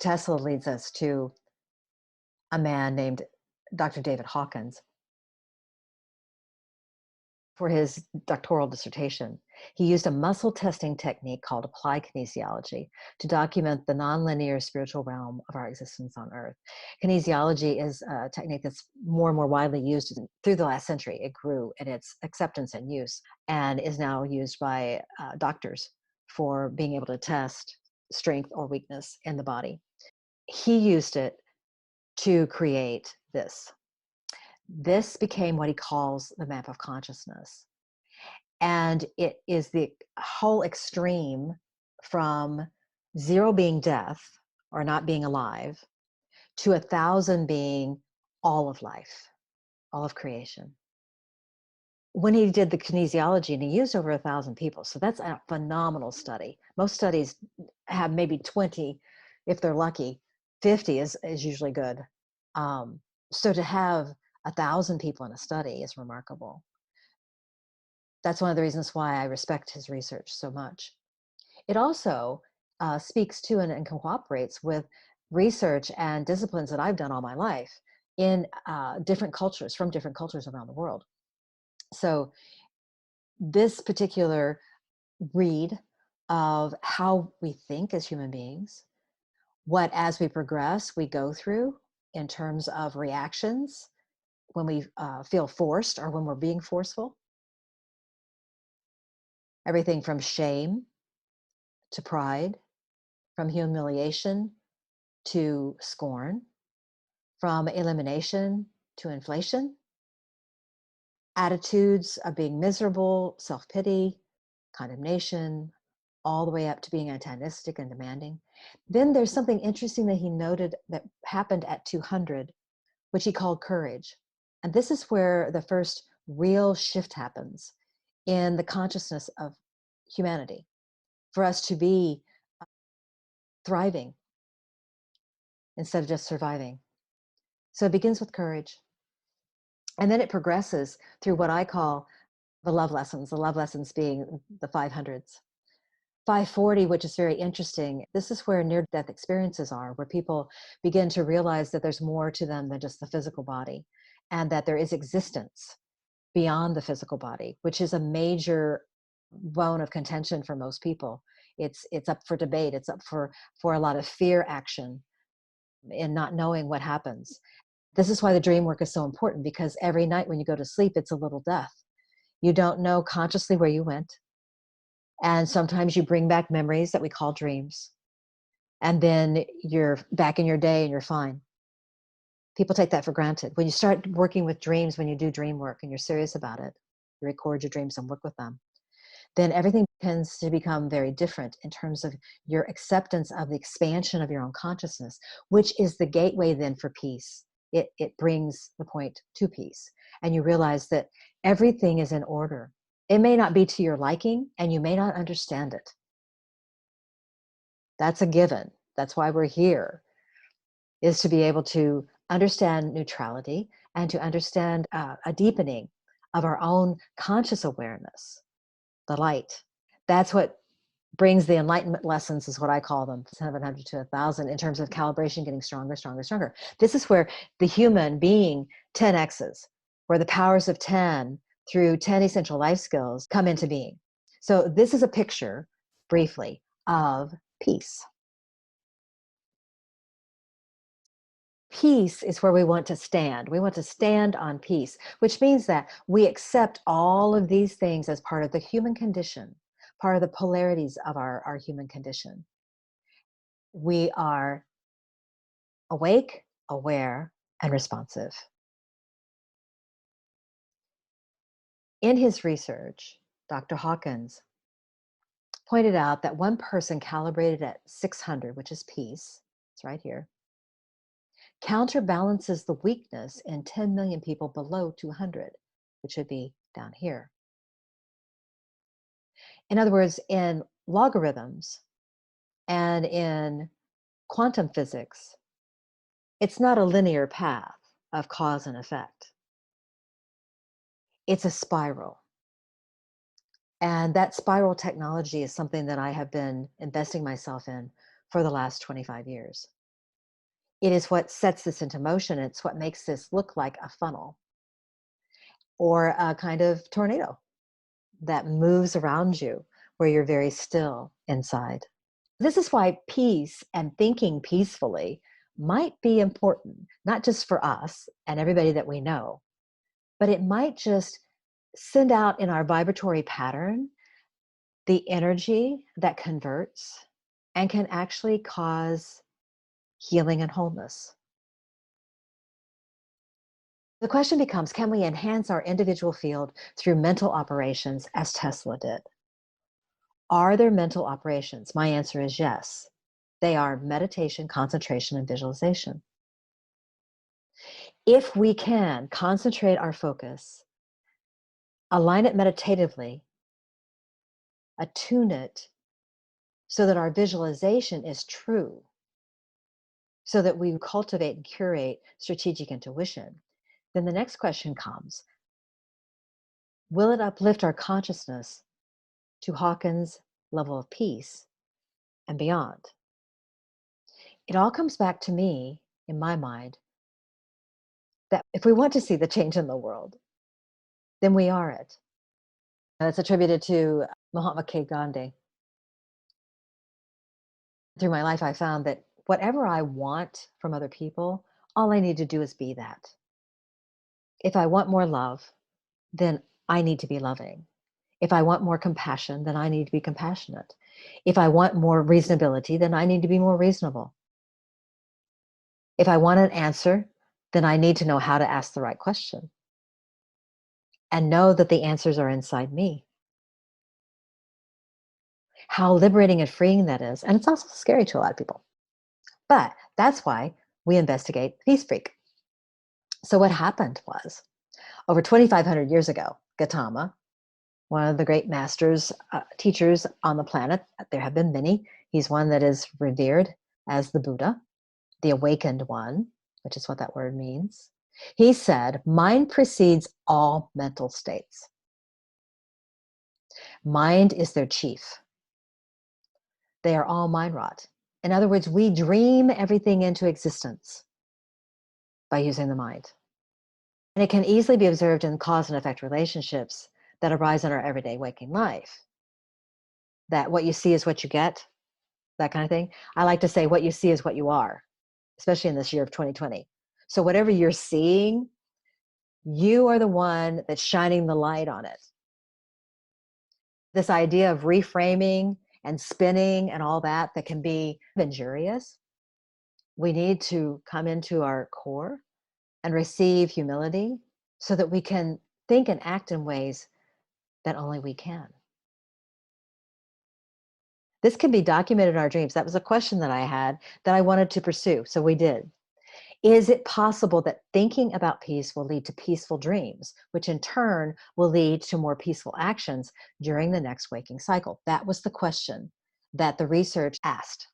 Tesla leads us to a man named Dr. David Hawkins. For his doctoral dissertation, he used a muscle testing technique called applied kinesiology to document the nonlinear spiritual realm of our existence on Earth. Kinesiology is a technique that's more and more widely used through the last century. It grew in its acceptance and use and is now used by doctors for being able to test strength or weakness in the body. He used it to create this. This became what he calls the map of consciousness. And it is the whole extreme from 0 being death or not being alive to 1,000 being all of life, all of creation. When he did the kinesiology, and he used over 1,000 people, so that's a phenomenal study. Most studies have maybe 20, if they're lucky. 50 is usually good. So to have 1,000 people in a study is remarkable. That's one of the reasons why I respect his research so much. It also speaks to and cooperates with research and disciplines that I've done all my life in different cultures, from different cultures around the world. So this particular read of how we think as human beings, what as we progress we go through in terms of reactions when we feel forced or when we're being forceful, everything from shame to pride, from humiliation to scorn, from elimination to inflation, attitudes of being miserable, self-pity, condemnation, all the way up to being antagonistic and demanding. Then there's something interesting that he noted that happened at 200, which he called courage. And this is where the first real shift happens in the consciousness of humanity, for us to be thriving instead of just surviving. So it begins with courage. And then it progresses through what I call the love lessons being the 500s. 540, which is very interesting. This is where near-death experiences are, where people begin to realize that there's more to them than just the physical body, and that there is existence beyond the physical body, which is a major bone of contention for most people. It's up for debate. It's up for a lot of fear action in not knowing what happens. This is why the dream work is so important, because every night when you go to sleep, it's a little death. You don't know consciously where you went. And sometimes you bring back memories that we call dreams. And then you're back in your day and you're fine. People take that for granted. When you start working with dreams, when you do dream work and you're serious about it, you record your dreams and work with them, then everything tends to become very different in terms of your acceptance of the expansion of your own consciousness, which is the gateway then for peace. It brings the point to peace. And you realize that everything is in order. It may not be to your liking, and you may not understand it. That's a given. That's why we're here, is to be able to understand neutrality and to understand a deepening of our own conscious awareness, the light. That's what brings the enlightenment lessons, is what I call them, 700 to 1,000, in terms of calibration, getting stronger, stronger, stronger. This is where the human being 10Xs, where the powers of 10 through 10 essential life skills come into being. So this is a picture, briefly, of peace. Peace is where we want to stand. We want to stand on peace, which means that we accept all of these things as part of the human condition, part of the polarities of our human condition. We are awake, aware, and responsive. In his research, Dr. Hawkins pointed out that one person calibrated at 600, which is peace, it's right here, counterbalances the weakness in 10 million people below 200, which would be down here. In other words, in logarithms and in quantum physics, it's not a linear path of cause and effect. It's a spiral. And that spiral technology is something that I have been investing myself in for the last 25 years. It is what sets this into motion. It's what makes this look like a funnel or a kind of tornado that moves around you where you're very still inside. This is why peace and thinking peacefully might be important, not just for us and everybody that we know, but it might just send out in our vibratory pattern the energy that converts and can actually cause healing and wholeness. The question becomes, can we enhance our individual field through mental operations as Tesla did? Are there mental operations? My answer is yes. They are meditation, concentration, and visualization. If we can concentrate our focus, align it meditatively, attune it so that our visualization is true, so that we cultivate and curate strategic intuition, then the next question comes, will it uplift our consciousness to Hawkins' level of peace and beyond? It all comes back to me, in my mind, that if we want to see the change in the world, then we are it. And it's attributed to Mahatma Gandhi. Through my life, I found that whatever I want from other people, all I need to do is be that. If I want more love, then I need to be loving. If I want more compassion, then I need to be compassionate. If I want more reasonability, then I need to be more reasonable. If I want an answer, then I need to know how to ask the right question and know that the answers are inside me. How liberating and freeing that is. And it's also scary to a lot of people. But that's why we investigate Peace Freak. So what happened was, over 2,500 years ago, Gautama, one of the great masters, teachers on the planet, there have been many. He's one that is revered as the Buddha, the awakened one, which is what that word means. He said, mind precedes all mental states. Mind is their chief. They are all mind wrought. In other words, we dream everything into existence by using the mind. And it can easily be observed in cause and effect relationships that arise in our everyday waking life. That what you see is what you get, that kind of thing. I like to say what you see is what you are, especially in this year of 2020. So whatever you're seeing, you are the one that's shining the light on it. This idea of reframing and spinning and all that can be injurious. We need to come into our core and receive humility so that we can think and act in ways that only we can. This can be documented in our dreams. That was a question that I had that I wanted to pursue, so we did. Is it possible that thinking about peace will lead to peaceful dreams, which in turn will lead to more peaceful actions during the next waking cycle? That was the question that the research asked.